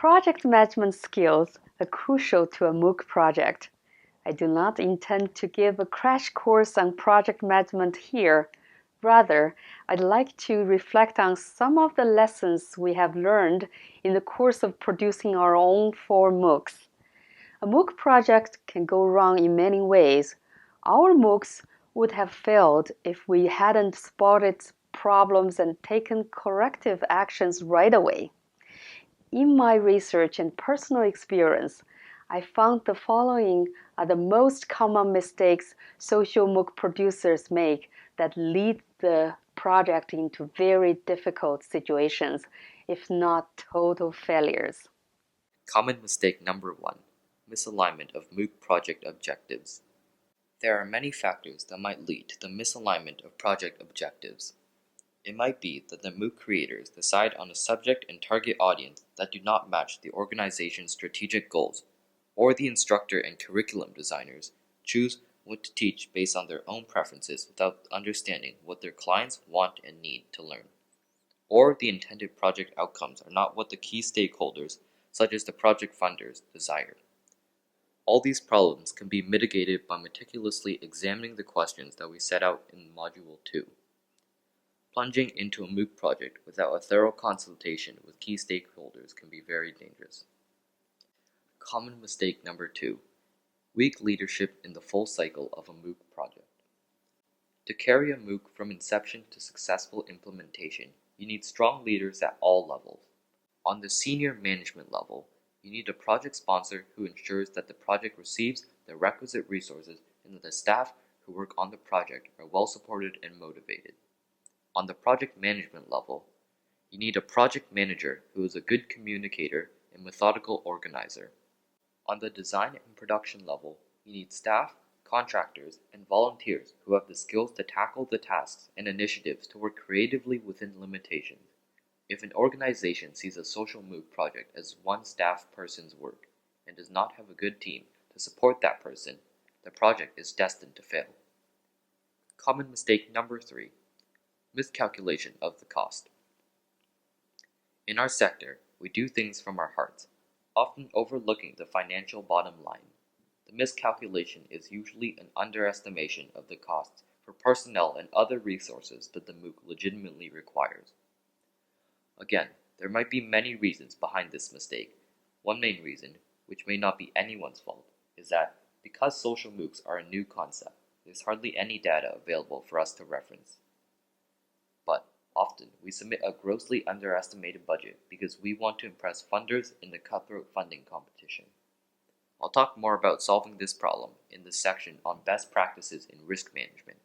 Project management skills are crucial to a MOOC project. I do not intend to give a crash course on project management here. Rather, I'd like to reflect on some of the lessons we have learned in the course of producing our own 4 MOOCs. A MOOC project can go wrong in many ways. Our MOOCs would have failed if we hadn't spotted problems and taken corrective actions right away. In my research and personal experience, I found the following are the most common mistakes social MOOC producers make that lead the project into very difficult situations, if not total failures. Common mistake number 1, misalignment of MOOC project objectives. There are many factors that might lead to the misalignment of project objectives. It might be that the MOOC creators decide on a subject and target audience that do not match the organization's strategic goals, or the instructor and curriculum designers choose what to teach based on their own preferences without understanding what their clients want and need to learn, or the intended project outcomes are not what the key stakeholders, such as the project funders, desire. All these problems can be mitigated by meticulously examining the questions that we set out in Module 2. Plunging into a MOOC project without a thorough consultation with key stakeholders can be very dangerous. Common mistake number 2, weak leadership in the full cycle of a MOOC project. To carry a MOOC from inception to successful implementation, you need strong leaders at all levels. On the senior management level, you need a project sponsor who ensures that the project receives the requisite resources and that the staff who work on the project are well supported and motivated. On the project management level, you need a project manager who is a good communicator and methodical organizer. On the design and production level, you need staff, contractors, and volunteers who have the skills to tackle the tasks and initiatives to work creatively within limitations. If an organization sees a social MOOC project as one staff person's work and does not have a good team to support that person, the project is destined to fail. Common mistake number 3, miscalculation of the cost. In our sector, we do things from our hearts, often overlooking the financial bottom line. The miscalculation is usually an underestimation of the costs for personnel and other resources that the MOOC legitimately requires. Again, there might be many reasons behind this mistake. One main reason, which may not be anyone's fault, is that because social MOOCs are a new concept, there's hardly any data available for us to reference. But often, we submit a grossly underestimated budget because we want to impress funders in the cutthroat funding competition. I'll talk more about solving this problem in this section on best practices in risk management.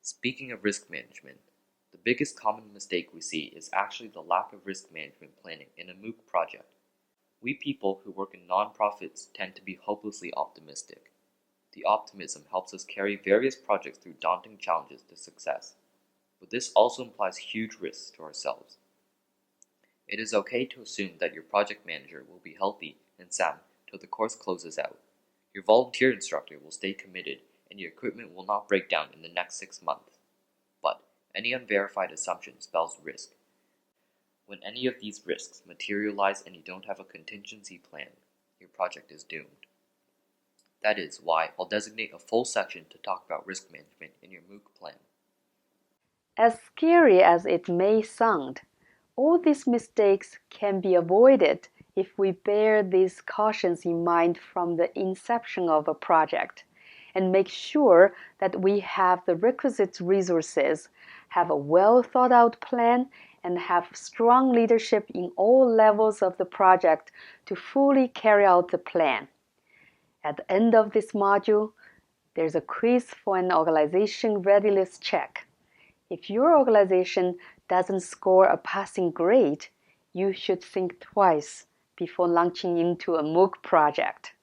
Speaking of risk management, the biggest common mistake we see is actually the lack of risk management planning in a MOOC project. We people who work in nonprofits tend to be hopelessly optimistic. The optimism helps us carry various projects through daunting challenges to success. But this also implies huge risks to ourselves. It is okay to assume that your project manager will be healthy and sound till the course closes out. Your volunteer instructor will stay committed and your equipment will not break down in the next 6 months. But any unverified assumption spells risk. When any of these risks materialize and you don't have a contingency plan, your project is doomed. That is why I'll designate a full section to talk about risk management in your MOOC plan. As scary as it may sound, all these mistakes can be avoided if we bear these cautions in mind from the inception of a project and make sure that we have the requisite resources, have a well thought out plan, and have strong leadership in all levels of the project to fully carry out the plan. At the end of this module, there's a quiz for an organization readiness check. If your organization doesn't score a passing grade, you should think twice before launching into a MOOC project.